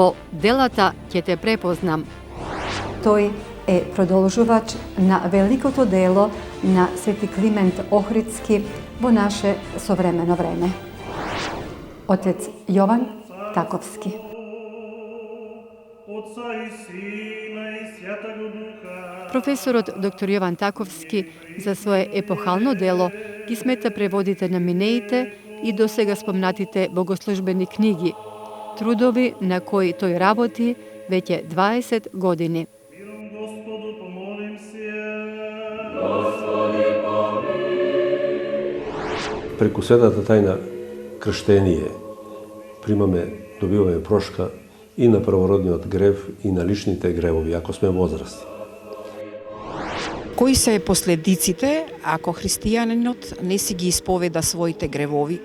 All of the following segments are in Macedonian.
Po delata ќе те prepoznam. Тој е продолжувач на великото дело на Свети Климент Охридски во наше современо време. Отец Јован Таковски. Професорот доктор Јован Таковски за свое епохално дело ги смета преводите на минеите и досега спомнатите богослужбени книги, трудови на кои тој работи веќе 20 години. Преку светата тајна крштение добиваме прошка и на првородниот грев и на личните гревови, ако сме возрасти. Кои се последиците ако христијанинот не си ги исповеда своите гревови?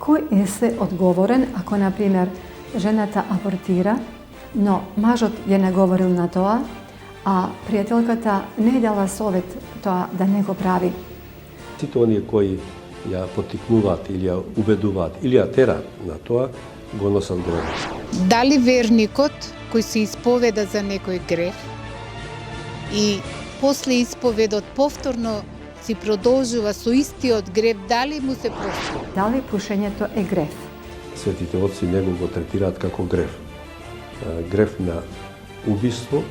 Кој е се одговорен ако, например, жената абортира, но мажот ја наговорил на тоа, а пријателката не е дала совет тоа да не го прави? Сите оние кои ја поттикнуваат или ја убедуваат или ја терат на тоа, го носат гревот. Дали верникот кој се исповеда за некој грев и после исповедот повторно си продолжува со истиот грев, дали му се прости? Дали пушењето е грев? Светите отци него го третираат како грев. Грев на убиство,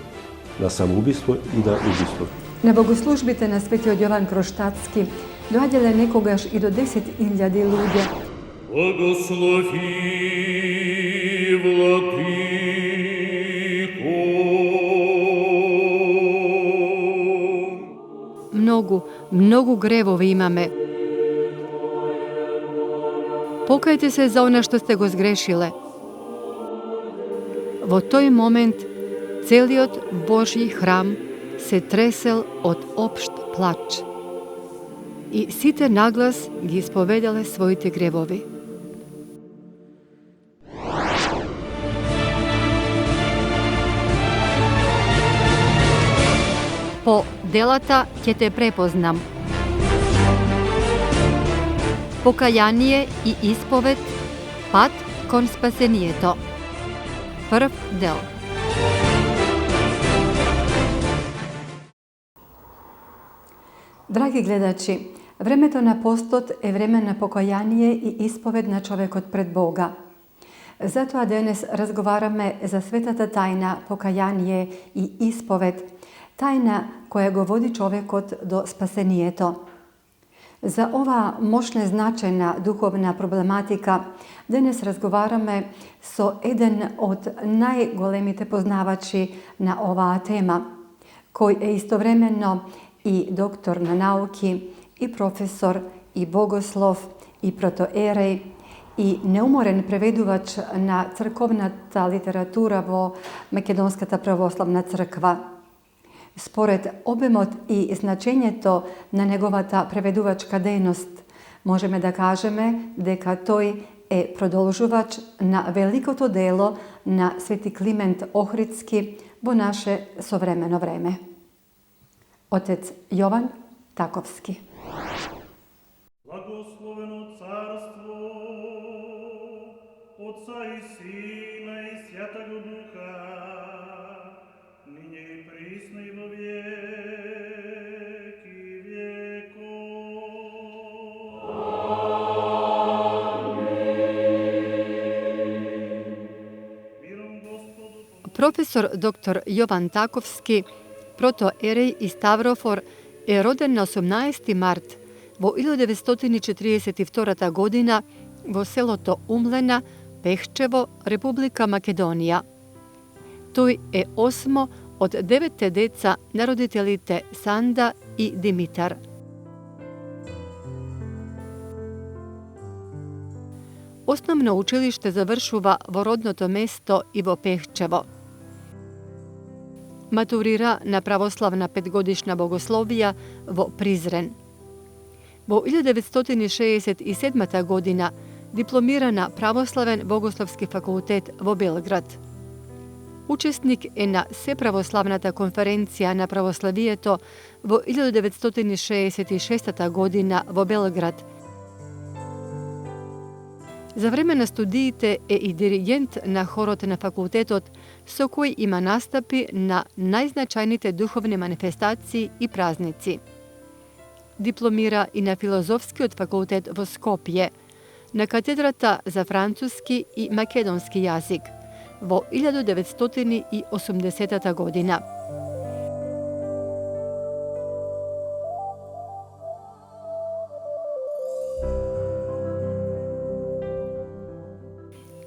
на самоубиство и на убиство. На богослужбите на Светиот Јован Кроштатски доаѓале некогаш и до 10.000 луѓе. Благослови, Владико. Многу гревови имаме. Покајте се за она што сте го сгрешиле. Во тој момент целиот Божји храм се тресел од општ плач. И сите наглас ги исповедале своите гревови. По делата ќе те препознам. Покаяние и исповед, пат кон спасението. Прв дел. Драги гледачи, времето на постот е време на покаяние и исповед на човекот пред Бога. Затоа денес разговараме за светата тајна покаяние и исповед, тајна која го води човекот до спасението. За оваа мощна значајна духовна проблематика денес разговараме со еден од најголемите познавачи на оваа тема, кој е истовремено и доктор на науки, и професор, и богослов, и протоереј, и неуморен преведувач на црковната литература во Македонската православна црква. Според обемот и значењето на неговата преведувачка дејност, можеме да кажеме дека тој е продолжувач на великото дело на Свети Климент Охридски во наше современо време. Отец Јован Таковски. Благословено царство Отца и Сина и Святаго Духа, ниње и присно и во веки веков. Професор доктор Јован Таковски, протоереј и ставрофор, е роден на 18 март во 1942 година во селото Умлена, Пехчево, Република Македонија. Тој е осмо од 9 деца на родителите Санда и Димитар. Основно училиште завршува во родното место и во Пехчево. Матурира на православна 5-годишна богословија во Призрен. Во 1967 година дипломира на Православен богословски факултет во Белград. Учесник е на Сеправославната конференција на православието во 1966 година во Белград За време на студиите е и диригент на хорот на факултетот, со кој има настапи на најзначајните духовни манифестации и празници. Дипломира и на Филозофскиот факултет во Скопје, на катедрата за француски и македонски јазик во 1980 година.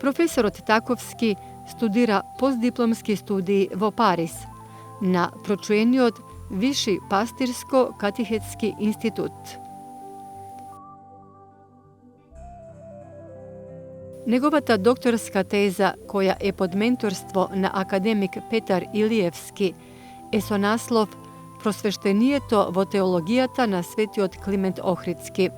Професорот Таковски студира постдипломски студии во Париз, на прочуениот Виши пастирско-катихетски институт. Неговата докторска теза, која е под менторство на академик Петар Илиевски, е со наслов «Просвештението во теологијата на светиот Климент Охридски».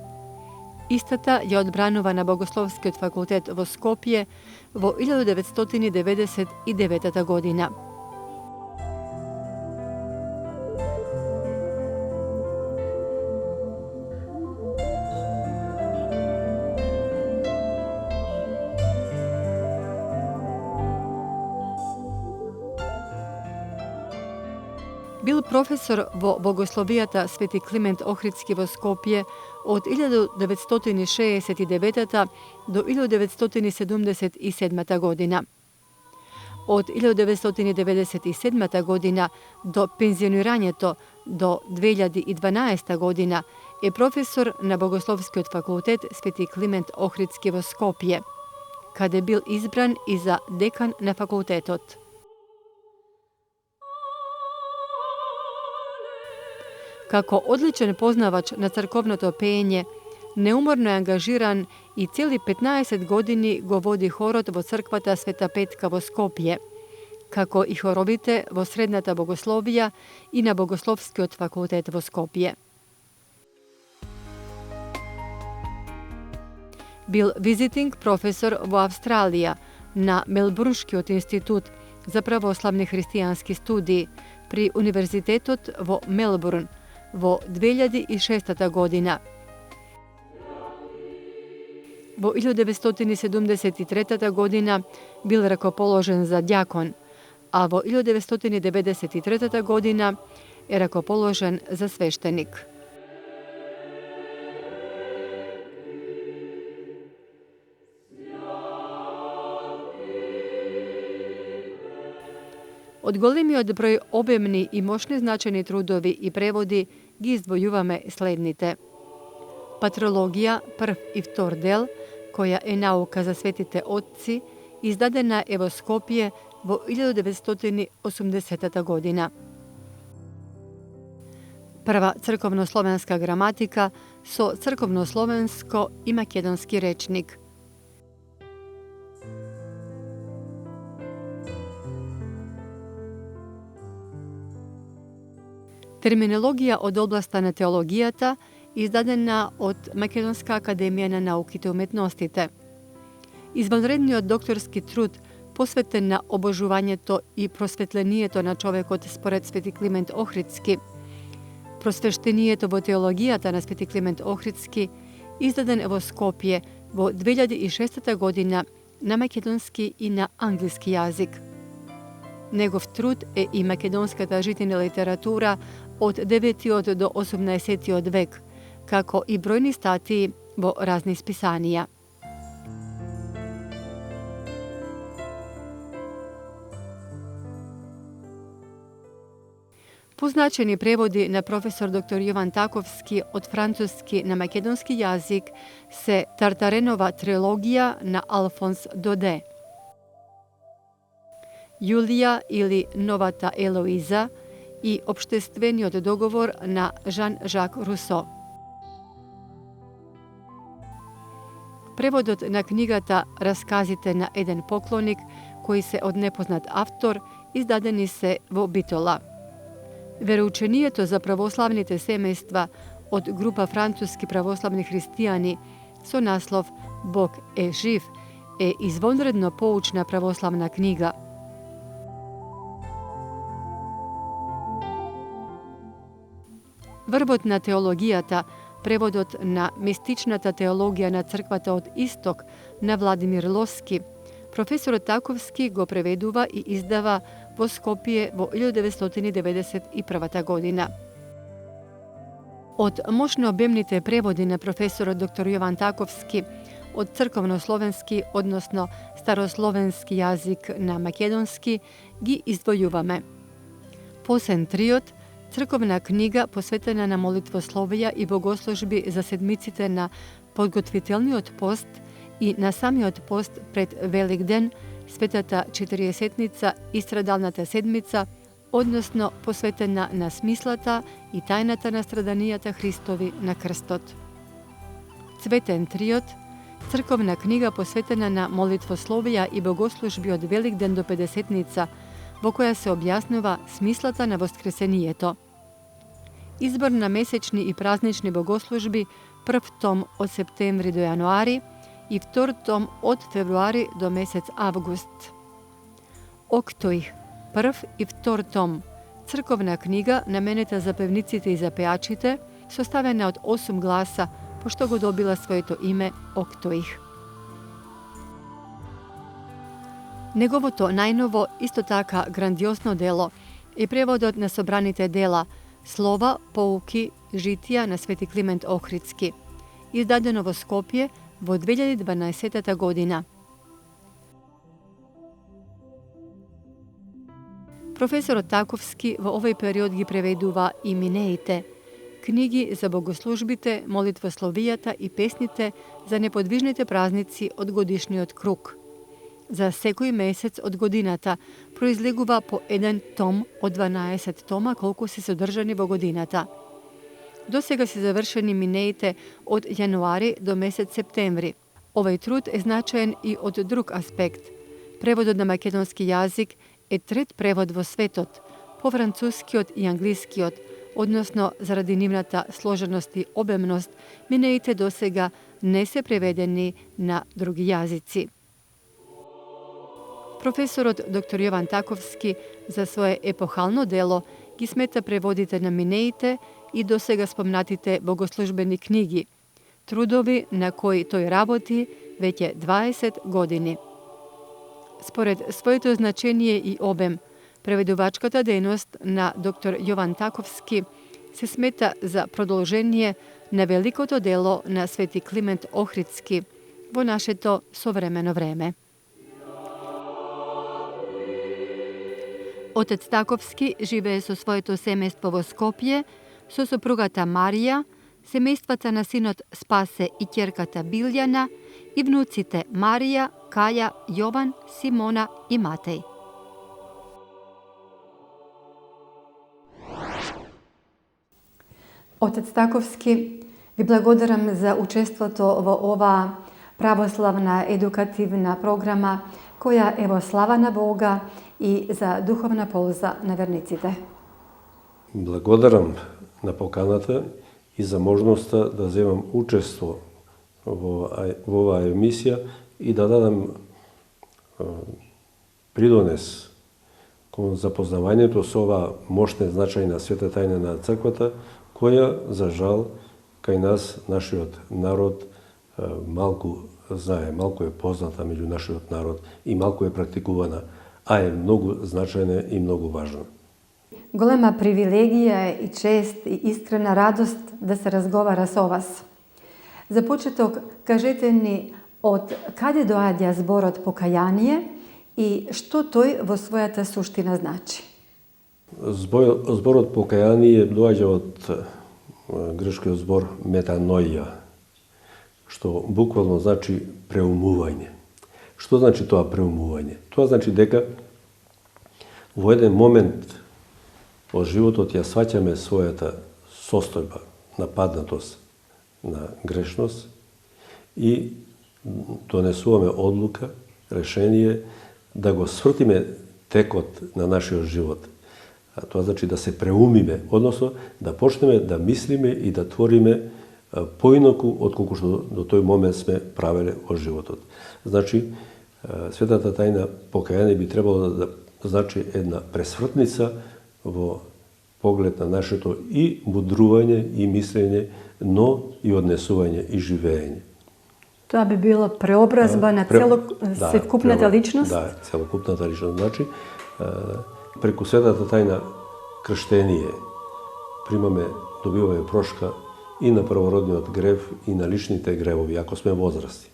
Истата ја одбранува на Богословскиот факултет во Скопје во 1999 година. Бил професор во богословијата Свети Климент Охридски во Скопје од 1969 до 1977 година. Од 1997 година до пензионирањето до 2012 година е професор на Богословскиот факултет Свети Климент Охридски во Скопје, каде бил избран и за декан на факултетот. Како одличен познавач на црковното пеење, неуморно е ангажиран и цели 15 години го води хорот во црквата Света Петка во Скопје, како и хоровите во средната богословија и на Богословскиот факултет во Скопје. Бил визитинг професор во Австралија на Мелбурнскиот институт за православни христијански студии при Универзитетот во Мелбурн во 2006 година. Во 1973 година бил ракоположен за дјакон, а во 1993 година е ракоположен за свештеник. Од големиот број обемни и мощни значени трудови и преводи ги издвојуваме следните. Патрологија, прв и втор дел, која е наука за светите отци, издадена е во Скопје во 1980 година. Прва црковнословенска граматика со црковнословенско и македонски речник. Терминологија од областа на теологијата, издадена од Македонска академија на науките и уметностите. Извонредниот докторски труд, посветен на обожувањето и просветлението на човекот според Свети Климент Охридски, Просвештението во теологијата на Свети Климент Охридски, издаден во Скопје во 2006 година на македонски и на англиски јазик. Негов труд е и македонската житина литература од 9 до 18 век, како и бројни статии во разни списанија. Позначени преводи на професор доктор Јован Таковски од француски на македонски јазик се Тартаренова трилогија на Алфонс Доде, Јулија или Новата Елоиза и Обштествениот договор на Жан-Жак Русо. Преводот на книгата Расказите на еден поклоник, кои се од непознат автор, издадени се во Битола. Вероучението за православните семејства од група француски православни христијани со наслов Бог е жив е извонредно поучна православна книга. Врвот на теологијата, преводот на Мистичната теологија на црквата од Исток на Владимир Лоски, професорот Таковски го преведува и издава во Скопје во 1991 година. Од мощно обемните преводи на професорот доктор Јован Таковски од црковнословенски, односно старословенски јазик на македонски, ги издвојуваме. Посен триот, црковна книга посветена на молитвословија и богослужби за седмиците на подготвителниот пост и на самиот пост пред Велик ден, Светата Четириесетница и Страдалната седмица, односно посветена на смислата и тајната на страданијата Христови на крстот. Цветен триот, црковна книга посветена на молитвословија и богослужби од Велик ден до Педесетница, во која се објаснува смислата на воскресението. Избор на месечни и празнични богослужби, прв том од септември до јануари и втор том од февруари до месец август. Октој, прв и втор том, црковна книга наменета за певниците и за пеачите, составена од 8 гласа, пошто го добила своето име Октој. Неговото најново, исто така грандиозно дело е преводот на собраните дела Слова, поуки, житија на Свети Климент Охридски, издадено во Скопје во 2012 година. Професорот Таковски во овој период ги преведува и минеите, книги за богослужбите, молитвословијата и песните за неподвижните празници од годишниот круг. За секој месец од годината произлегува по еден том од 12 тома колку се содржани во годината. До сега се завршени минеите од јануари до месец септември. Овој труд е значаен и од друг аспект. Преводот на македонски јазик е трет превод во светот, по францускиот и англискиот, односно заради нивната сложеност и обемност, минеите до сега не се преведени на други јазици. Професорот доктор Јован Таковски за свое епохално дело ги смета преводите на минеите и до сега спомнатите богослужбени книги, трудови на кои тој работи веќе 20 години. Според своето значение и обем, преведувачката дејност на доктор Јован Таковски се смета за продолжение на великото дело на Свети Климент Охридски во нашето современо време. Отец Таковски живее со своето семејство во Скопје, со сопругата Марија, семејствата на синот Спасе и ќерката Билјана и внуците Марија, Каја, Јован, Симона и Матеј. Отец Таковски, ви благодарам за учеството во ова православна едукативна програма која е во слава на Бога и за духовна полза на верниците. Благодарам на поканата и за можноста да земам учество во оваа емисија и да дадам придонес кон запознавањето со оваа мощна и значајна света тајна на црквата, која, за жал, кај нас, нашиот народ, малку знае, малку е позната меѓу нашиот народ и малку е практикувана, а е многу значајна и многу важна. Голема привилегија и чест и искрена радост да се разговара со вас. За почеток, кажете ни од каде доаѓа зборот покаяние и што тој во својата суштина значи? Зборот покаяние доаѓа од грчкиот збор метаноија, што буквално значи преумување. Што значи тоа преумување? Тоа значи дека во еден момент од животот ја сваќаме својата состојба, нападнатост на грешност и донесуваме одлука, решение да го свртиме текот на нашиот живот. Тоа значи да се преумиме, односно да почнеме да мислиме и да твориме поинаку отколку што до тој момент сме правеле во животот. Значи, светата тајна покаяние би требало да значи една пресвртница во поглед на нашето и мудрување, и мислење, но и однесување и живење. Тоа би било преобразба на целокупната личност? Да, целокупната личност. Значи, преку светата тајна крштение добиваме прошка и на првородниот грев, и на личните гревови, ако сме возрасти.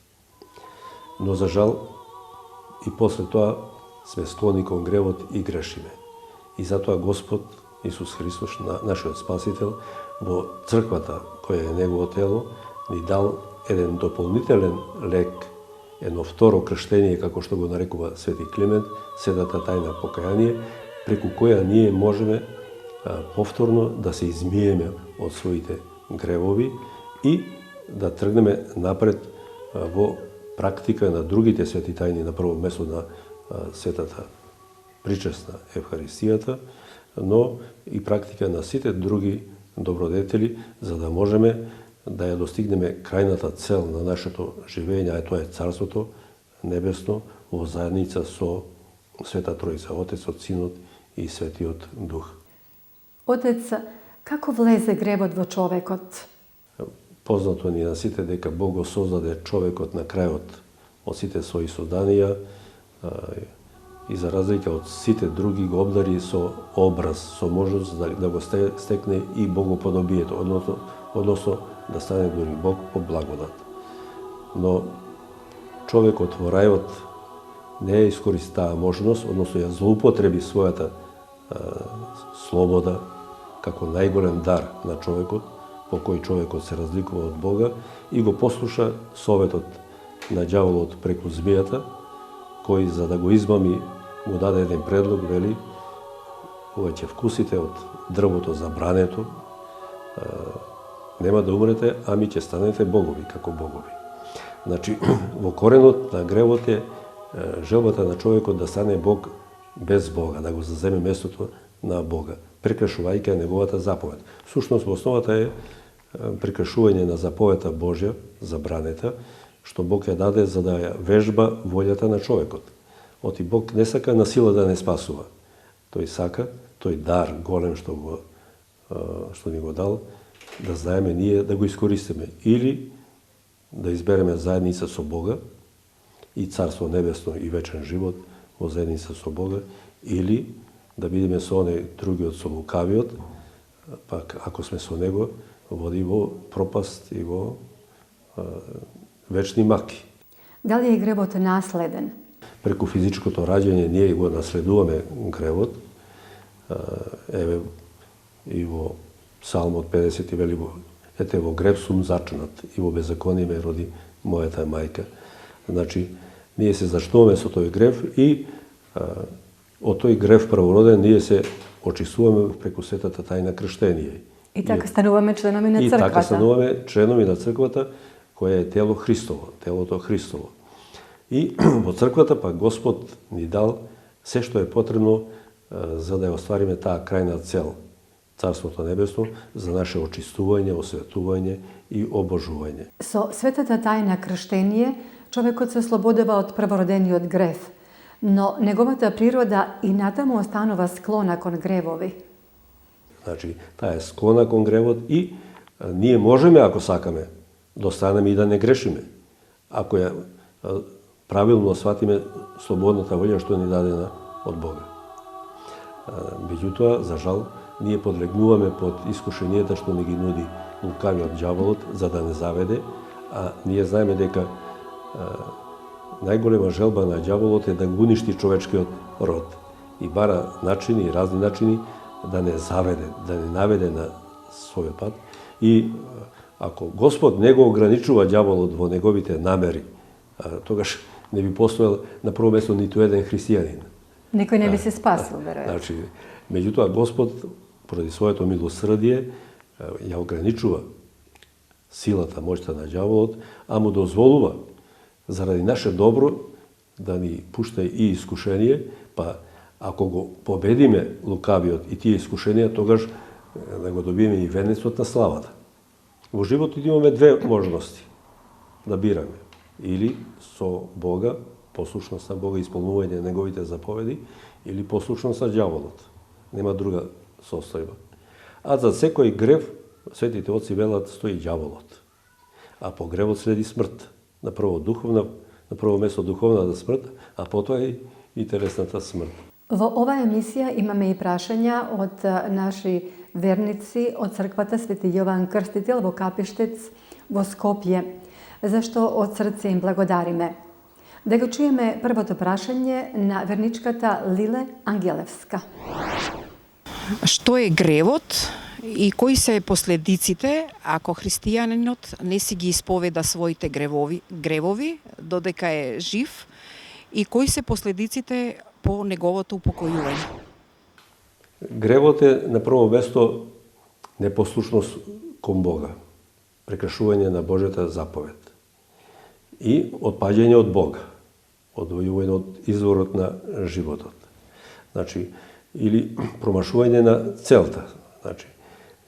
Но за жал, и после тоа сме склони кон гревот и грешиме. И затоа Господ Исус Христос, нашиот Спасител, во црквата, која е Негово тело, ни дал еден дополнителен лек, едно второ крштение, како што го нарекува Свети Климент, светата тајна покаяние, преку која ние можеме повторно да се измиеме од своите гревови и да тргнеме напред во практика на другите свети тајни, на прво место на светата причесна Евхаристијата, но и практика на сите други добродетели, за да можеме да ја достигнеме крајната цел на нашето живење, а тоа е Царството Небесно во заедница со Света Троица, Отецот, Синот и Светиот Дух. Отец, како влезе гревот во човекот? Познато ни на сите дека Бог го создаде човекот на крајот од сите своји созданија и за разлика од сите други го обдари со образ, со можност да го стекне и богоподобието, односно да стане дури Бог по благодат. Но човекот во рајот не ја искористи таа можност, односно ја злоупотреби својата слобода како најголем дар на човекот, по кој човекот се разликува од Бога, и го послуша советот на ѓаволот преку змијата, кој за да го измами му даде еден предлог, вели, кога ќе вкусите од дрвото забрането, нема да умрете, ами ќе станете богови, како богови. Значи, во коренот на гревот е желбата на човекот да стане Бог без Бога, да го заземе местото на Бога, прекршувајќи неговата заповед. Сушност, во основата е прекршување на заповедта Божја, забранета, што Бог ја даде за да ја вежба волјата на човекот. Оти Бог не сака на сила да не спасува. Тој сака, тој дар голем што ни го дал, да знаеме ние да го искористиме. Или да избереме заедница со Бога и Царство Небесно и вечен живот во заедница со Бога, или да бидеме со оне другиот, со лукавиот, пак ако сме со него, води во пропаст и во вечни маки. Дали е гревот наследен? Преку физичкото раѓање ние го наследуваме гревот. Еве и во Псалмот 50 вели, ете во грев сум зачнат и во беззаконие ме роди мојата мајка. Значи, ние се зачнуваме со тој грев и од тој грев првороден ние се очистуваме преку светата тајна крштение. И така стануваме членови на црквата. И така стануваме членови на црквата, која е тело Христово, телото Христово. И во црквата пак Господ ни дал се што е потребно за да ја оствариме таа крајна цел, Царството Небесно, за наше очистување, осветување и обожување. Со светата тајна крштение, човекот се ослободува од првородениот грев, но неговата природа и натаму останува склона кон гревови. Значи, таа е склона кон гревот и ние можеме, ако сакаме, да останеме и да не грешиме. Ако ја правилно сватиме слободната волја што ни дадена од Бога. Меѓутоа, за жал, ние подлегнуваме под искушенијата што ни ги нуди лукавиот ѓаволот за да не заведе, а ние знаеме дека најголема желба на ѓаволот е да го уништи човечкиот род и бара начини и разни начини да не заведе, да не наведе на својот пат. И ако Господ не го ограничува ѓаволот во неговите намери, тогаш не би постоел на прво место ниту еден христијанин. Никој не би се спасил, веројатно. Значи, меѓутоа Господ поради своето милосрдие ја ограничува силата, моќта на ѓаволот, а му дозволува заради наше добро да ни пушта и искушение, па ако го победиме лукавиот и тие искушенија, тогаш да го добиеме и венецот на славата. Во животот имаме две можности да бираме. Или со Бога, послушност на Бога, исполнување на неговите заповеди, или послушност на ѓаволот. Нема друга состојба. А за секој грев, светите отци велат, стои ѓаволот. А по гревот следи смрт. На прво место духовната смрт, а потоа и телесната смрт. Во ова емисија имаме и прашања од наши верници од црквата Свети Јован Крстител во Капиштец во Скопје, зашто од срце им благодариме. Да го чуеме првото прашање на верничката Лиле Ангелевска. Што е гревот и кои се последиците ако христијанинот не си ги исповеда своите гревови додека е жив и кои се последиците по неговото упокојување? Гревот е на прво место непослушност кон Бога, прекршување на Божјата заповед и отпаѓање од Бога, одвојување од изворот на животот. Значи, или промашување на целта. Значи,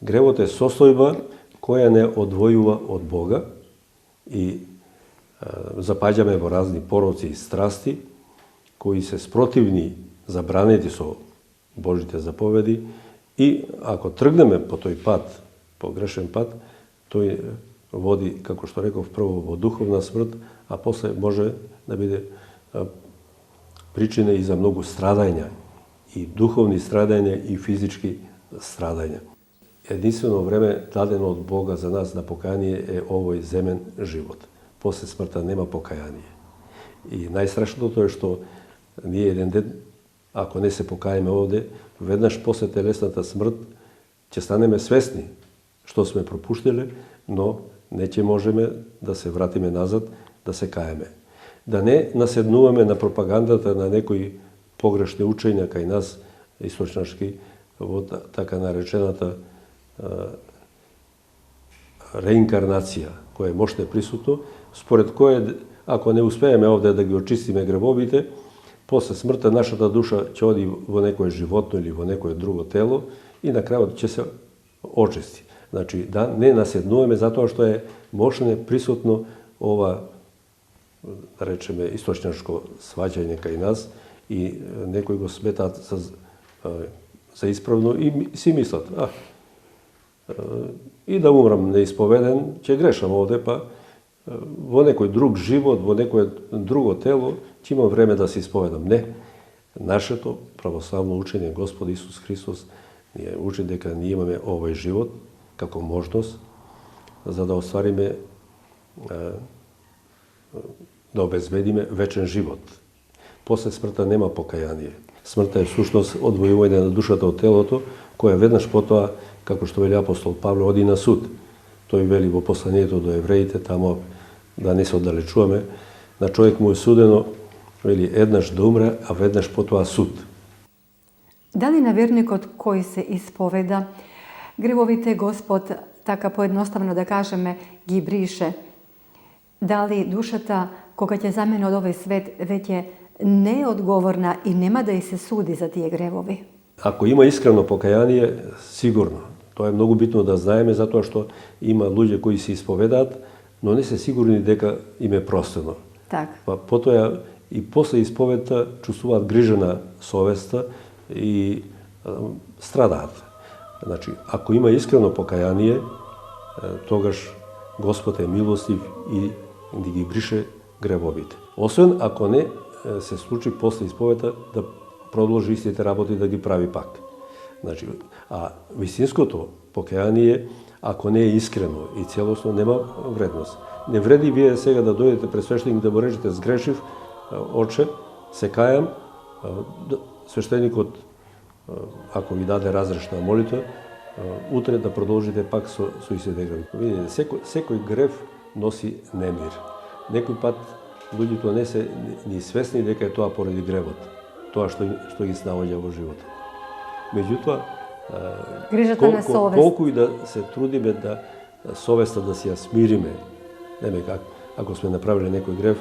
гревот е состојба која не одвојува од Бога и запаѓаме во разни пороци и страсти кои се спротивни, забранети со Божите заповеди и ако тргнеме по тој пат, по грешен пат, тој води, како што реков, прво во духовна смрт, а после може да биде причина и за многу страдања, и духовни страдања и физички страдања. Единствено време дадено од Бога за нас на покаяние е овој земен живот. После смртта нема покаяние. И најстрашното е што ние еден ден, ако не се покаеме овде, веднаш после телесната смрт ќе станеме свесни што сме пропуштиле, но не ќе можеме да се вратиме назад, да се каеме. Да не наседнуваме на пропагандата на некои погрешни учења кај нас, источнашки, во така наречената реинкарнација, која е мощно присутно, според која, ако не успееме овде да ги очистиме гревовите, после смртта нашата душа ќе оди во некое животно или во некое друго тело и на крајот ќе се очисти. Значи, да не наседнуваме затоа што е мощно присутно ова, да речеме, источнашко сваќање кај нас и некои го сметаат за исправно и си мислат, и да умрам неисповеден, ќе грешам овде, па во некој друг живот, во некој друго тело, ќе имам време да се исповедам. Не. Нашето православно учење, Господ Исус Христос, ние учи дека ние имаме овој живот како можност за да оствариме, да обезбедиме вечен живот. После смртта нема покаяние. Смртта е всушност одвојување на душата од телото, која веднаш потоа, како што вели апостол Павле, оди на суд. Тој вели во посланието до евреите, тамо да не се оддалечуваме, на човек му е судено, вели, еднаш да умре, а веднаш потоа суд. Дали на верникот кој се исповеда, гревовите Господ, така поедноставно да кажеме, ги брише? Дали душата, кога ќе замине од овој свет, веќе не е одговорна и нема да и се суди за тие гревови? Ако има искрено покаяние, сигурно. Тоа е многу битно да знаеме, затоа што има луѓе кои се исповедаат, но не се сигурни дека им е простено. Так. Па потоа и после исповедта чувствуваат грижа на совеста и страдаат. Значи, ако има искрено покаяние, тогаш Господ е милостив и ги брише гревовите. Освен ако не се случи после исповедта да продолжи истите работи да ги прави пак. Значи, а вистинското покаяние, ако не е искрено и целосно, нема вредност. Не вреди вие сега да дојдете пред свештеник да му речете сгрешив, оче, се кајам, свештеникот, ако ви даде разрешна молитва, утре да продолжите пак со истите греви. Видите, секој грев носи немир. Некој пат луѓето не се ни свесни дека е тоа поради гревот, тоа што ги снаоѓа во животот. Меѓутоа, колку и да се трудиме да совеста да си ја смириме, ако сме направиле некој грев,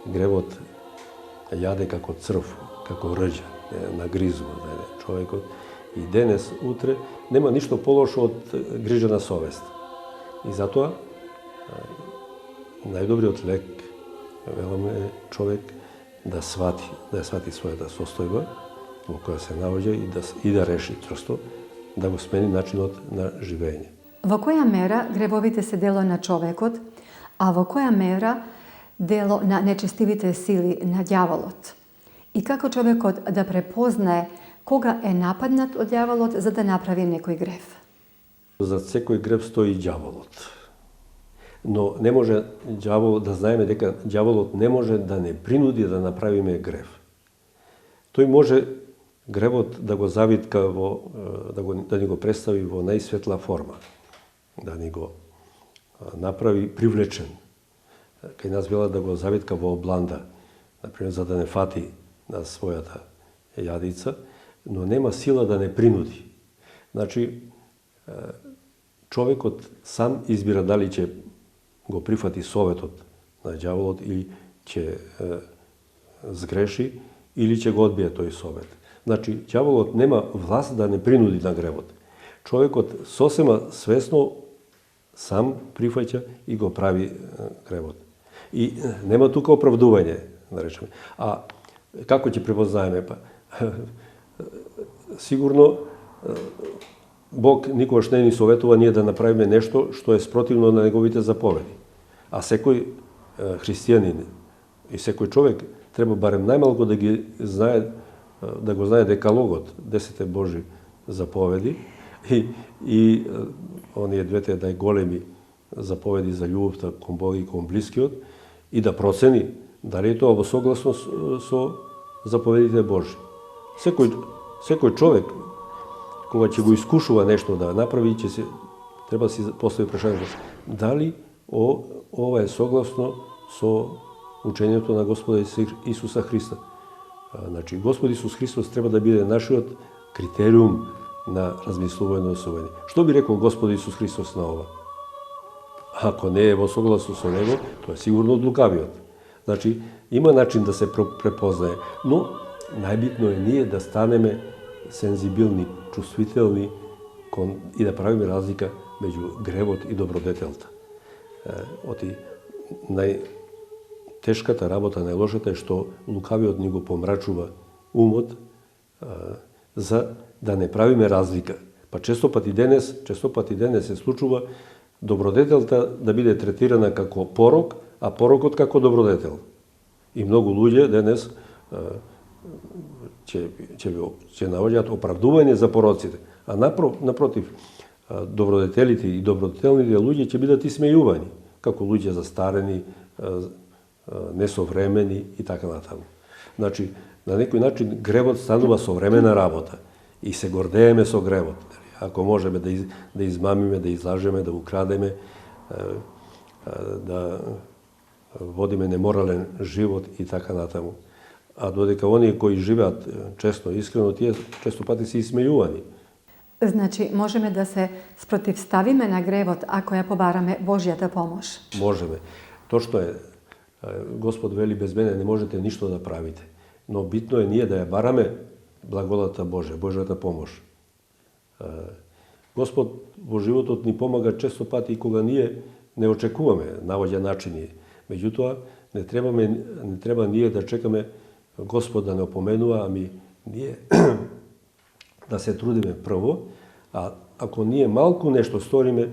гревот јаде како црв, како рđа, нагризува човекот. И денес, утре, нема ништо полошо од грижа на совест. И затоа, најдобриот лек, веламе, е човек да свати својата состојба во која се наоѓа и да реши просто да го смени начинот на живење. Во која мера гревовите се дело на човекот, а во која мера дело на нечестивите сили, на ѓаволот? И како човекот да препознае кога е нападнат од ѓаволот за да направи некој грев? За секој грев стои ѓаволот. Но не може да знаеме дека ѓаволот не може да не принуди да направиме грев. Тој може гревот да го завитка да ни го представи во најсветла форма, да ни го направи привлечен. Кај нас велат да го завитка во обланда, например, за да не фати на својата јадица, но нема сила да не принуди. Значи, човекот сам избира дали ќе го прифати советот на ѓаволот или ќе сгреши или ќе го одбие тој совет. Значи, ѓаволот нема власт да не принуди на гревот. Човекот сосема свесно сам прифаќа и го прави гревот. И нема тука оправдување, да речеме. А како ќе препознаеме? Сигурно Бог никогаш не ни советува ние да направиме нешто што е спротивно на неговите заповеди. А секој христијанин и секој човек треба барем најмалку да ги знае, да го знае декалогот, 10 Божи заповеди и оние двете најголеми заповеди за љубовта кон Бога и кон блискиот, и да процени дали е тоа во согласност со заповедите Божи. Секој човек, кога ќе го искушува нешто да направи, треба да си постави прашањето дали ова е согласно со учењето на Господа Исуса Христа. Значи, Господ Исус Христос треба да биде нашиот критериум на размислување и осување. Што би рекол Господ Исус Христос на ова? Ако не е во согласно со него, тоа е сигурно од лукавиот. Значи, има начин да се препознае, но најбитно е ние да станеме сензибилни, чувствителни и да правиме разлика меѓу гревот и добродетелта. Оти најтешката работа, најлошата е што лукавиот ни го помрачува умот за да не правиме разлика. Па често пати денес се случува добродетелта да биде третирана како порок, а порокот како добродетел. И многу луѓе денес ќе наоѓаат оправдување за пороците, а напротив, добродетелите и добродетелните луѓе ќе бидат исмејувани, како луѓе застарени, несовремени и така натаму. Значи, на некој начин гревот станува современа работа и се гордееме со гревот. Ако можеме да измамиме, да излажеме, да украдеме, да водиме неморален живот и така натаму. А додека оние кои живеат честно и искрено, тие често пати се исмејувани. Значи, можеме да се спротивставиме на гревот ако ја побараме Божјата помош? Можеме. Точно е. Господ вели, без мене не можете ништо да правите. Но битно е ние да ја бараме благодата Божја, Божјата помош. Господ во животот ни помага често пати и кога ние не очекуваме, наоѓа начини. Меѓутоа, не треба ние да чекаме Господ да не опоменува, ами ние да се трудиме прво, а ако ние малку нешто сториме,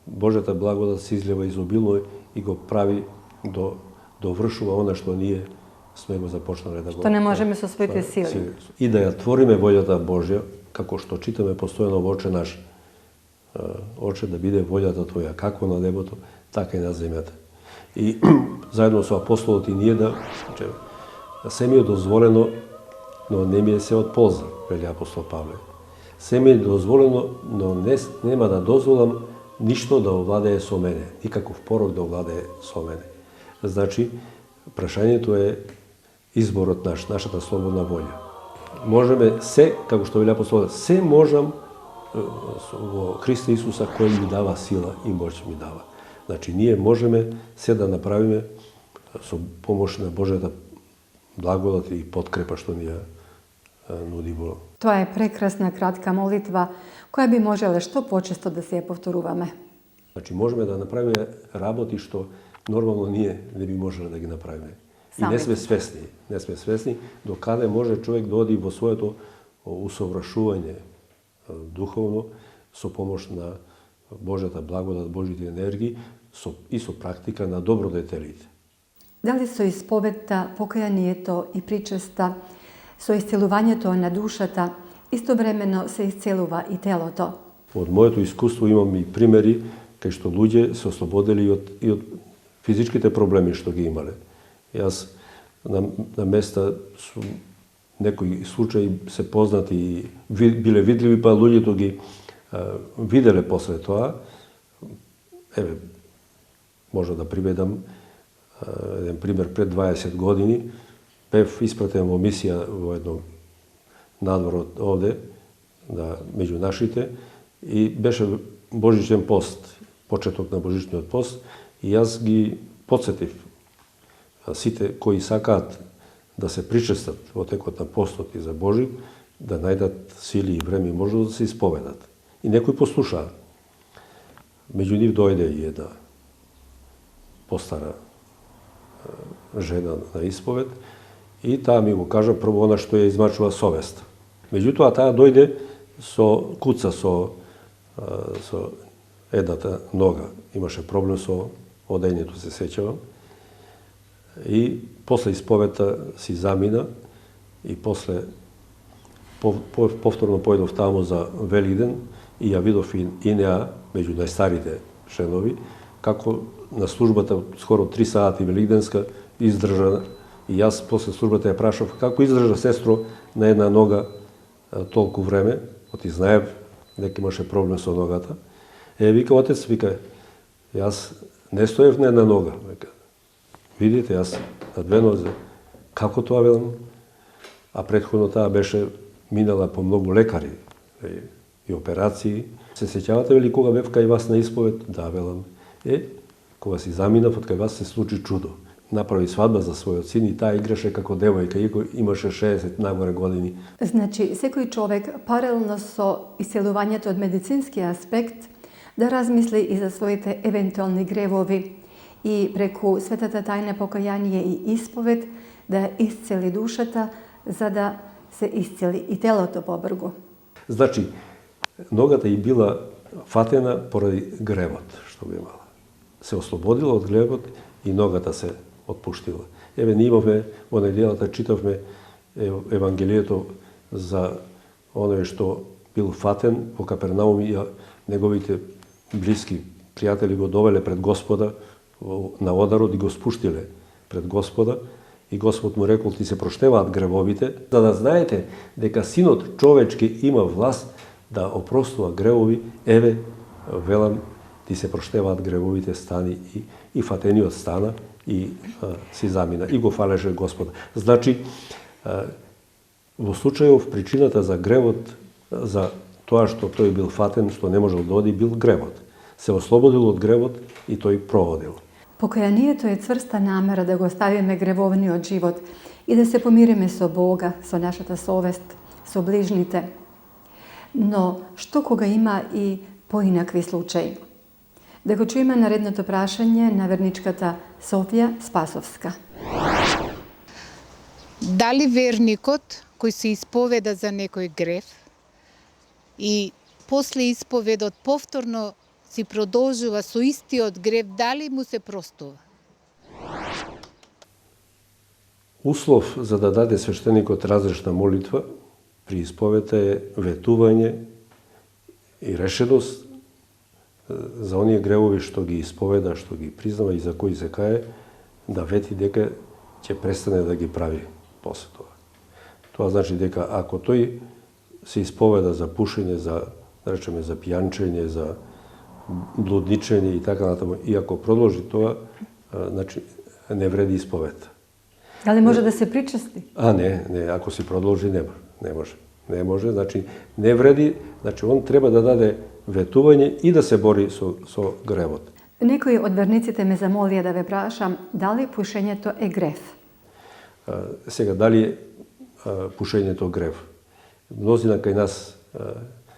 Божјата благодат се излива изобилно и го прави довршува она што ние сме го започнале да го... Што не можеме со своите сили. И да ја твориме волјата Божја, како што читаме постојано во Оче наш. Оче, да биде волјата Твоја, како на небото, така и на земјата. И заедно со апостолот и ние да се ми е дозволено, но не ми е се од полза, вели апостол Павле. Се ми е дозволено, но нема да дозволам ништо да овладее со мене, никаков порок да овладее со мене. Значи, прашањето е изборот наш, нашата слободна волја. Можеме се, како што вели апостол, се можам во Христа Исуса кој ми дава сила и моќ ми дава. Значи, ние можеме се да направиме со помош на Божјата благодат и подкрепа што ни ја нуди во. Тоа е прекрасна кратка молитва која би можеле што почесто да се ја повторуваме. Значи, можеме да направиме работи што нормално ние не би можеле да ги направиме. И не сме свесни до каде може човек да оди во своето усовршување духовно, со помош на Божјата благодат, Божите енергии и со практика на добродетелите. Дали со исповедта, покаянието и причеста, со исцелувањето на душата, истовремено се исцелува и телото? Од моето искуство имам и примери кај што луѓе се ослободили и од физичките проблеми што ги имале. Јас на места некои случаи се познати и биле видливи, па луѓето ги виделе после тоа. Еве, може да приведам еден пример. Пред 20 години бев испратен во мисија во едно надвор од овде, меѓу нашите, и беше Божичен пост, почеток на Божичниот пост, и јас ги подсетив сите кои сакаат да се причестат во текот на постот и за Божи, да најдат сили и време и можност да се исповедат. И некои послушаа. Меѓу нив дојде и една постара жена на исповед, и таа ми го кажа прво она што ја измачува совест. Меѓутоа таа дојде со куца со едната нога. Имаше проблем со одењето, се сеќавам. И после исповедта си замина и после повторно појдов таму за Великден и ја видов и неа меѓу најстарите женови, како на службата скоро 3 сати великденска издржа. И јас после службата ја прашав како издржа сестро на една нога толку време, оти знаев дека имаше проблем со ногата. Вика отец, вика, јас не стоев на една нога. Вика, видите, јас на 2 нозе. Како тоа, велам? А претходно таа беше минала по многу лекари и операции. Се сеќавате ли кога бев кај вас на исповед? Да, велам. Кога си заминав, од кај вас се случи чудо. Направи свадба за својот син и таа играше како девојка, иако имаше 60 нагоре години. Значи, секој човек паралелно со исцелувањето од медицински аспект да размисли и за своите евентуални гревови и преку светата тајна покаяние и исповед да исцели душата, за да се исцели и телото побргу. Значи, ногата и била фатена поради гревот што го имала. Се ослободила од гревот и ногата се отпуштила. Еве, ние имавме, во неделата читавме Евангелието за оној што бил фатен во Капернаум и неговите блиски пријатели го довеле пред Господа на ударот и го спуштиле пред Господа. И Господ му рекол, ти се проштеваат гревовите, за да знаете дека Синот човечки има власт да опростува гревови, еве, велам, ти се проштеваат гревовите, стани и фатениот стана и си замина. И го фалеше Господа. Значи, во случајов причината за гревот, за тоа што тој бил фатен, што не можел да оди, бил гревот. Се ослободил од гревот и тој проводил. Покаянието е цврста намера да го оставиме гревовниот живот и да се помириме со Бога, со нашата совест, со ближните. Но што кога има и поинакви случаи? Да го чуеме наредното прашање на верничката Софија Спасовска. Дали верникот кој се исповеда за некој грев и после исповедот повторно си продолжува со истиот грев, дали му се простува? Услов за да даде свештеникот разрешна молитва при исповета е ветување и решеност за оние гревови што ги исповеда, што ги признава и за кои се кае, да вети дека ќе престане да ги прави после тоа. Тоа значи дека ако тој се исповеда за пушење, за, да речеме, за пијанчење, за блудничење и така натаму, и ако продолжи тоа, значи не вреди исповед. Дали може да се причести? Не, ако си продолжи не може. Не може, значи не вреди, значи он треба да даде ветување и да се бори со гревот. Некои од верниците ме замолија да ве прашам дали пушењето е грев. Сега, дали пушењето грев? Мнозина кај нас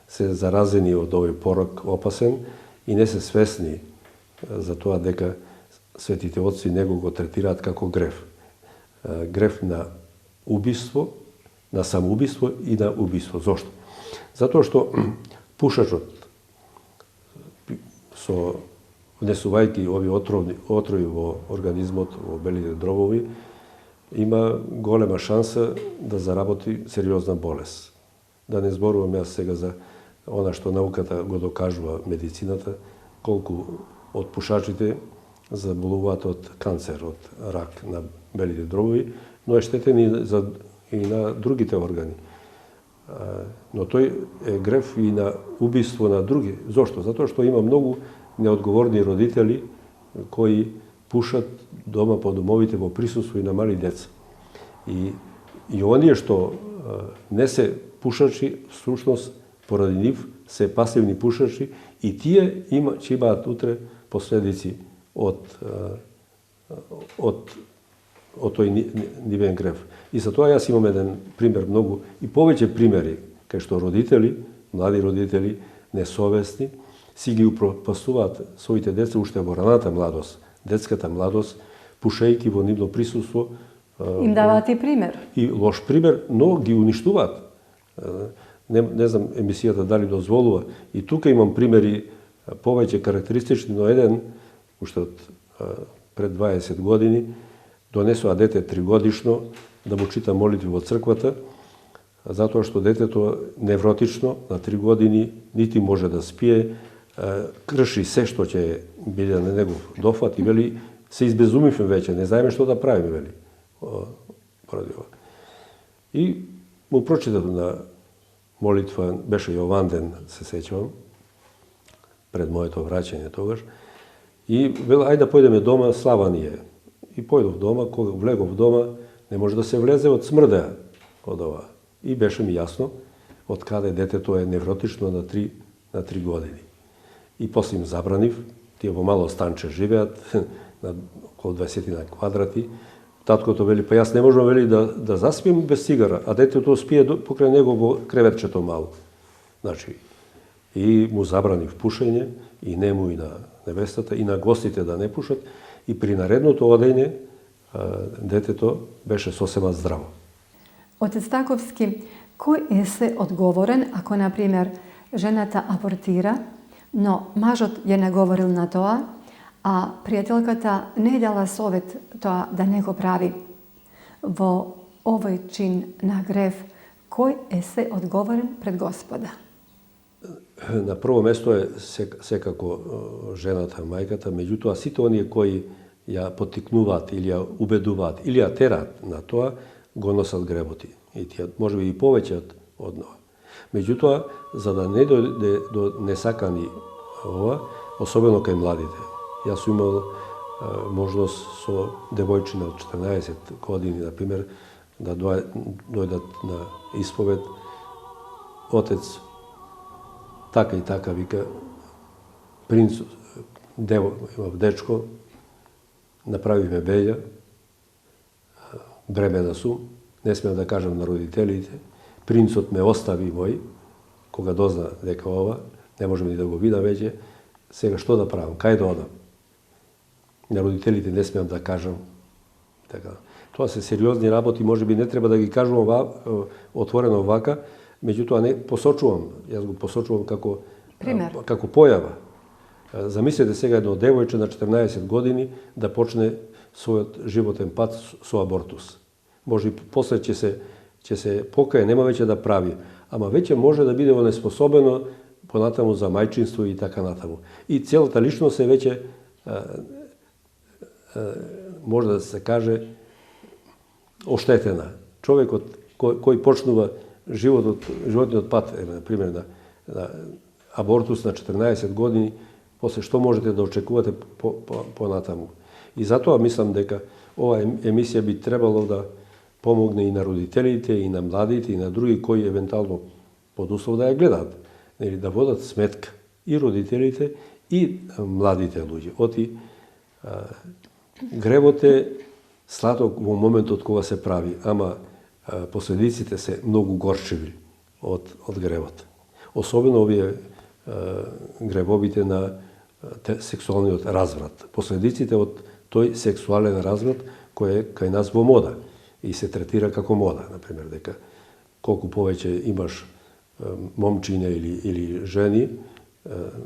се заразени од овој порок опасен и не се свесни за тоа дека светите отци него го третираат како грев. Грев на убиство, на самоубиство и на убиство. Зошто? Затоа што пушачот со внесувајќи ови отрови во организмот, во белите дробови, има голема шанса да заработи сериозна болест. Да не зборувам јас сега за она што науката го докажува, медицината, колку од пушачите заболуваат од канцер, од рак на белите дробови, но е штетен и на другите органи. Но тој е грев и на убиство на други. Зошто? Затоа што има многу неодговорни родители кои пушат дома по домовите во присуство и на мали деца. И оние што не се пушачи, всушност поради нив се пасивни пушачи и тие ќе имаат утре последици од тој нивен грев. И за тоа јас имам еден пример, многу и повеќе примери, кај што родители, млади родители, несовесни, си ги упропастуваат своите деца уште во раната младост, детската младост, пушејќи во нивно присуство. Им даваат и пример. И лош пример, но ги уништуваат. Не знам емисијата дали дозволува. И тука имам примери повеќе карактеристични, но еден, уште од пред 20 години, донесоа дете 3 годишно да му чита молитви во црквата, затоа што детето невротично на 3 години нити може да спие, крши се што ќе биде на негов дофат и вели се избезумивме веќе, не знаеме што да правиме, вели. Поради ова. И му прочитав на молитва, беше Јованден, се сеќавам, пред моето враќање тогаш, и вел, ајде да појдеме дома, слава ни е. И појдов дома, кога влегов дома, не може да се влезе од смрдеа од ова. И беше ми јасно од каде детето е невротично на 3 години. И после им забранив, тие во мало станче живеат, на околу 20 на квадрати. Таткото вели, па јас не можам, вели, да заспием без цигара, а детето спие покрај него во креветчето мало. Значи, и му забранив пушење, и нему, и на невестата, и на гостите да не пушат, и при наредното одење детето беше сосема здраво. Отец Таковски, кој е се одговорен ако, например, жената абортира, но мажот ја наговорил на тоа, а пријателката не е дала совет тоа да не го прави? Во овој чин на грев, кој е се одговорен пред Господа? На прво место е секако жената, мајката, меѓутоа сите оние кои ја поттикнуваат или ја убедуваат или ја тераат на тоа, го носат гревоти. И тие можеби и повеќе од нова. Меѓутоа, за да не дојде до несакани ова, особено кај младите. Јас сум имал можност со девојчина од 14 години, например, да дојдат на исповед. Отец така и така вика, принц, имав дечко, направивме беља, бремена сум, не смеам да кажам на родителите, принцот ме остави мој, кога дозна дека ова, не можем ни да го видам веќе, сега што да правам, кај да одам? На родителите не смеам да кажам. Така. Тоа се сериозни работи, можеби не треба да ги кажувам отворено вака, меѓутоа не посочувам, јас го посочувам како појава. Замислете сега едно девојче на 14 години да почне својот животен пат со абортус. Може и после ќе се покае, нема веќе да прави, ама веќе може да биде онеспособено понатаму за мајчинство и така натаму. И целата личност е веќе може да се каже оштетена. Човекот кој почнува животниот пат, например, на абортус на 14 години, после што можете да очекувате понатаму. И затоа мислам дека ова емисија би требало да помогне и на родителите, и на младите, и на други кои евентуално под услов да ја гледаат, да водат сметка и родителите, и младите луѓе. Оти гревот е сладок во моментот кога се прави, ама последиците се многу горчиви од гревот. Особено овие гревовите на сексуалниот разврат. Последиците од тој сексуален разврат кој е кај нас во мода и се третира како мода, например, дека колку повеќе имаш momčine ili ženi,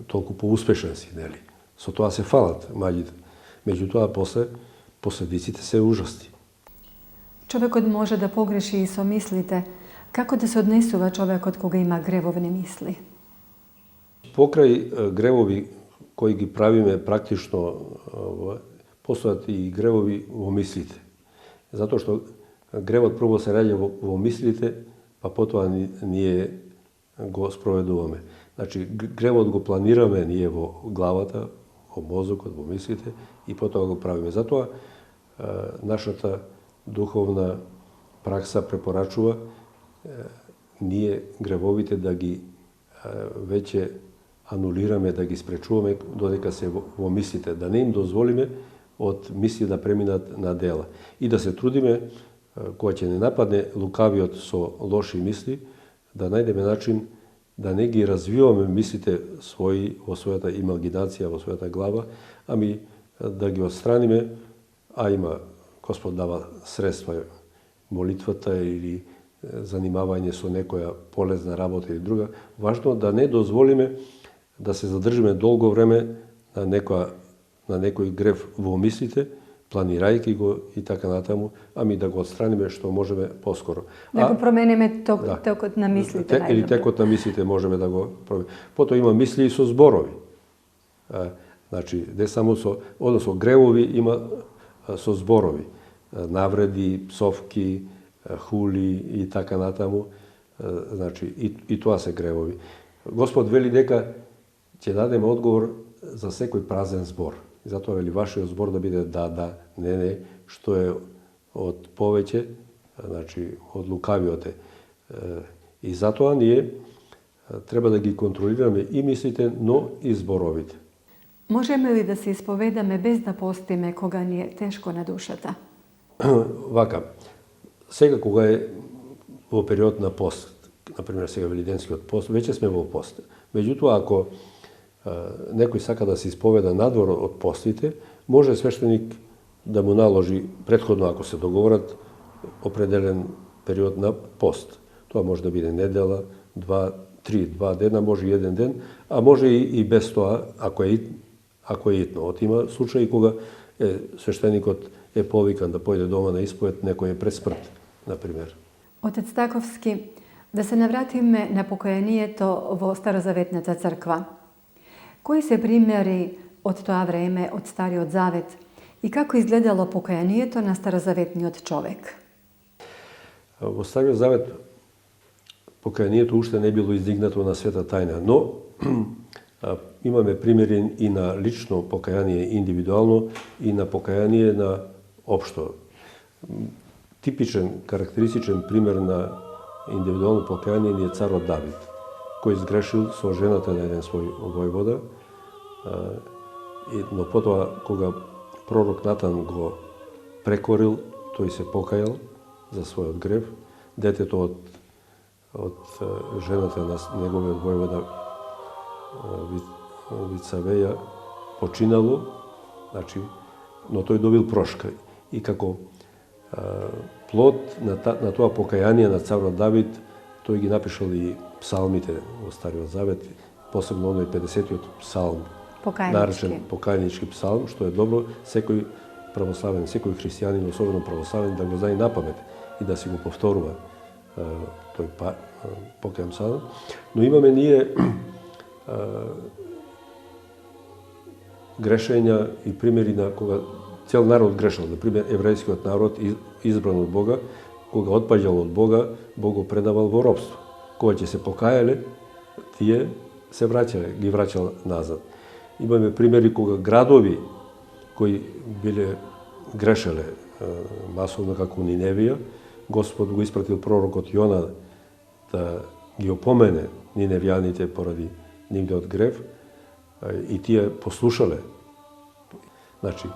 toliko pouspešen si, neli. So тоа се фалат маѓите. Меѓутоа, после последиците се ужасни. Човекот може да погреши и со мислите. Како да се однесува човекот кога има гревовни мисли? Покрај гревови кои ги правиме практично, постојат и гревови во мислите. Затоа што гревот прво се раѓа во мислите, па потоа ние го спроведуваме. Значи, гревот го планираме ние во главата, во мозокот, во мислите и потоа го правиме. Затоа нашата духовна пракса препорачува ние гревовите да ги веќе анулираме, да ги спречуваме додека се во мислите, да не им дозволиме од мисли да преминат на дела. И да се трудиме, кога ќе не нападне лукавиот со лоши мисли, да најдеме начин да не ги развиваме мислите своји во својата имагинација, во својата глава, ами да ги отстраниме, а има Господ дава средства, молитвата или занимавање со некоја полезна работа или друга. Важно да не дозволиме да се задржиме долго време на некој грев во мислите, планирајќи го и така натаму, ами да го отстраниме што можеме поскоро. Да го промениме текот на мислите најдобро. Или текот на мислите можеме да го промениме. Потоа има мисли и со зборови. Значи, не само односно гревови има со зборови. Навреди, псовки, хули и така натаму. Значи, и тоа се гревови. Господ вели дека ќе дадеме одговор за секој празен збор. И затоа вели вашиот збор да биде да, не, што е од повеќе, значи од лукавиот е. И затоа ние треба да ги контролираме и мислите, но и зборовите. Можеме ли да се исповедаме без да постиме кога ни е тешко на душата? Вака, сега кога е во период на пост, например сега Велиденскиот пост, веќе сме во пост. Меѓутоа, ако некој сака да се исповеда надвор од постите, може свештеник да му наложи претходно, ако се договорат, определен период на пост. Тоа може да биде недела, 2 дена, може и 1 ден, а може и без тоа, ако е итно. Има случаи кога свештеникот е повикан да појде дома на исповед, некој е пред смрт, например. Отец Таковски, да се навратиме на покаянието во Старозаветната црква. Кои се примери од тоа време, од Стариот Завет, и како изгледало покаянието на старозаветниот човек? Во Стариот Завет покаянието уште не било издигнато на света тајна, но имаме примери и на лично покаяние индивидуално и на покаяние на општо. Типичен, карактеристичен пример на индивидуално покаяние ни е царот Давид, кој изгрешил со жената на еден свој војвода, но потоа кога пророк Натан го прекорил, тој се покајал за својот грев. Детето од жената на неговиот војвода Вицавеја починало, значи, но тој добил прошка. И како плод на тоа покаяние на царот Давид, тој ги напишал и псалмите во Стариот Завет, посебно оној 50-тиот псалм, наречен покајнички псалм, што е добро секој православен, секој христијанин, особено православен, да го знае на памет и да си го повторува тој покајан псалм. Но имаме ние грешења и примери на кога цел народ грешал. Например, еврејскиот народ избран од Бога, кога отпаѓал од Бога, Бог го предавал во робство. Кога ќе се покајале, тие се враќале, ги враќал назад. Имаме примери кога градови кои биле грешеле масовно како Ниневија, Господ го испратил пророкот Јона да ги опомене ниневјаните поради нивниот грев и тие послушале. Значи,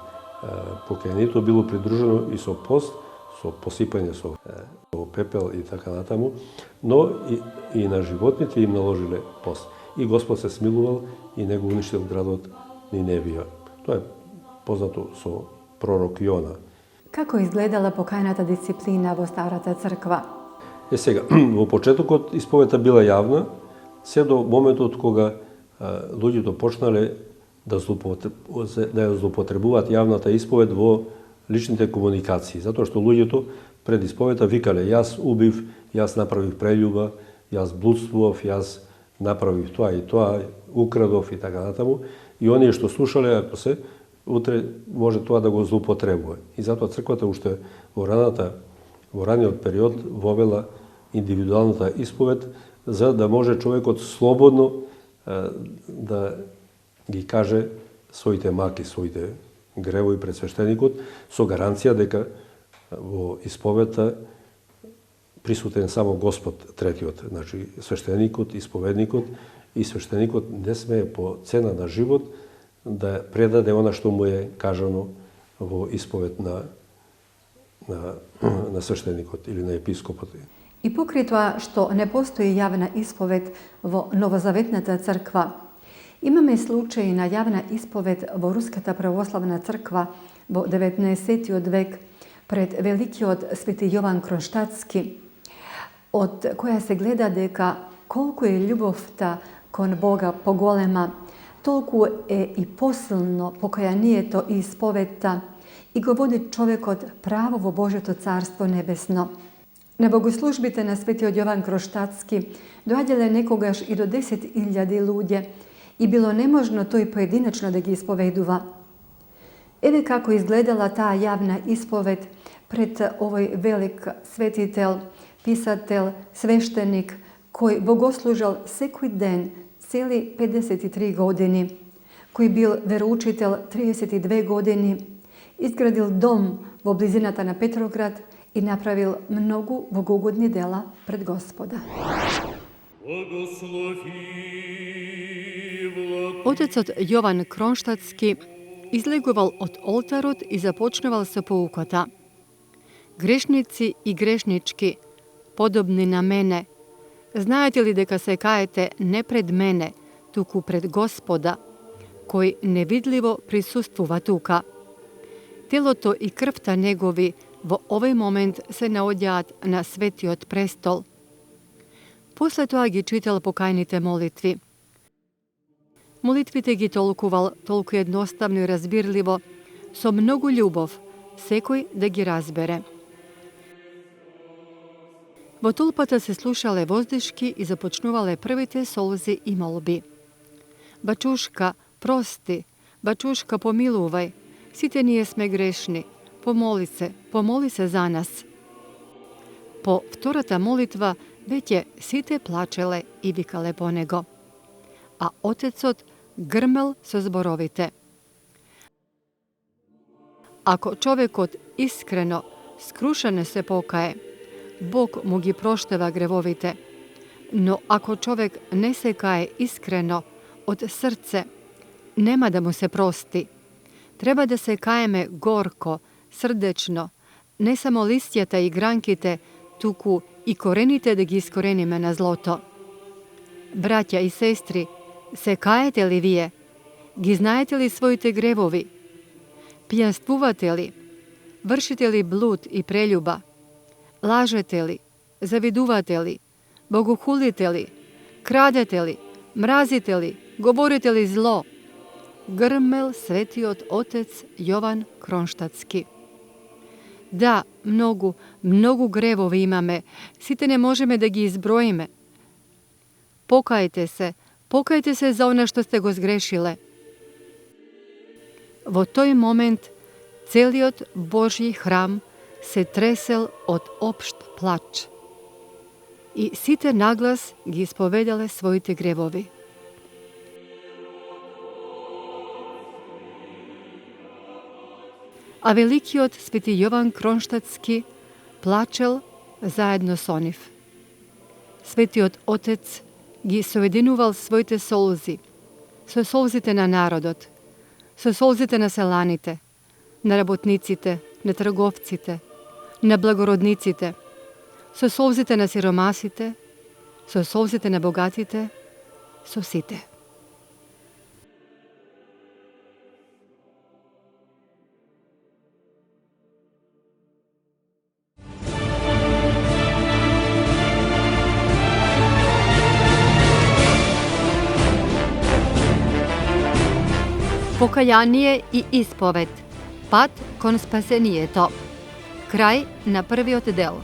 покајанието било придружено и со пост, со посипање со пепел и така натаму, но и на животните им наложиле пост. И Господ се смилувал и не го уништил градот Ниневија. Тоа е познато со пророк Јона. Како изгледала покајната дисциплина во Старата црква? Сега, во почетокот исповета била јавна, се до моментот кога луѓето почнале да ја злоупотребуваат јавната исповед во личните комуникации, затоа што луѓето пред исповета викале јас убив, јас направив прељуба, јас блудствував, јас направив тоа и тоа, украдов и така натаму, и оние што слушале, ако се, утре може тоа да го злоупотребува. И затоа црквата уште во раниот период вовела индивидуалната исповед, за да може човекот слободно да ги каже своите маки, своите гревови пред свештеникот, со гаранција дека во исповета присутен само Господ третиот, значи свештеникот, исповедникот, и свештеникот не смее по цена на живот да предаде она што му е кажано во исповед на свештеникот или на епископот. И покрај тоа што не постои јавна исповед во Новозаветната црква, имаме случаи на јавна исповед во Руската православна црква во 19. век пред великиот свети Јован Кронштадтски, од која се гледа дека колку е љубовта кон Бога поголема, толку е и посилно покаянието и исповетта и го води човекот право во Божето царство небесно. На богослужбите на светиот Јован Кронштадтски доаѓале некогаш и до 10.000 луѓе и било неможно тој поединечно да ги исповедува. Еве како изгледала таа јавна исповед пред овој велик светител, писател, свештеник, кој богослужал секој ден цели 53 години, кој бил вероучител 32 години, изградил дом во близината на Петроград и направил многу богоугодни дела пред Господа. Отецот Јован Кронштадтски излегувал од олтарот и започнувал со поуката: Грешници и грешнички, подобни на мене, знаете ли дека се каете не пред мене, туку пред Господа, кој невидливо присуствува тука? Телото и крвта негови во овој момент се наоѓаат на светиот престол. После тоа ги читал покајните молитви. Молитвите ги толкувал толку едноставно и разбирливо, со многу љубов, секој да ги разбере. Во толпата се слушале воздишки и започнувале првите солзи и молби. Бачушка, прости, бачушка, помилувај, сите ние сме грешни, помоли се за нас. По втората молитва веќе сите плачеле и викале по него, а отецот грмел со зборовите: Ако човекот искрено, скрушено се покае, Бог му ги проштева гревовите, но ако човек не се кае искрено, од срце, нема да му се прости. Треба да се каеме горко, срдечно, не само листјата и гранките, туку и корените да ги искорениме на злото. Браќа и сестри, се каете ли вие? Ги знаете ли своите гревови? Пијанствувате ли? Вршите ли блуд и прељуба? Лажете ли? Завидувате ли? Богохулите ли? Крадете ли? Мразите ли? Говорите ли зло? Грмел светиот отец Јован Кронштадтски. Да, многу гревови имаме, сите не можеме да ги изброиме. Покајте се за она што сте го сгрешиле. Во тој момент целиот Божји храм се тресел од општ плач. И сите наглас ги исповедале своите гревови. А великиот свети Јован Кронштадтски плачел заедно со нив. Светиот Отец ги соединувал своите солзи со солзите на народот, со солзите на селаните, на работниците, на трговците, на благородниците, со солзите на сиромасите, со солзите на богатите, со сите. Покаяние и исповед. Пат кон спасението. Крај на првиот дел.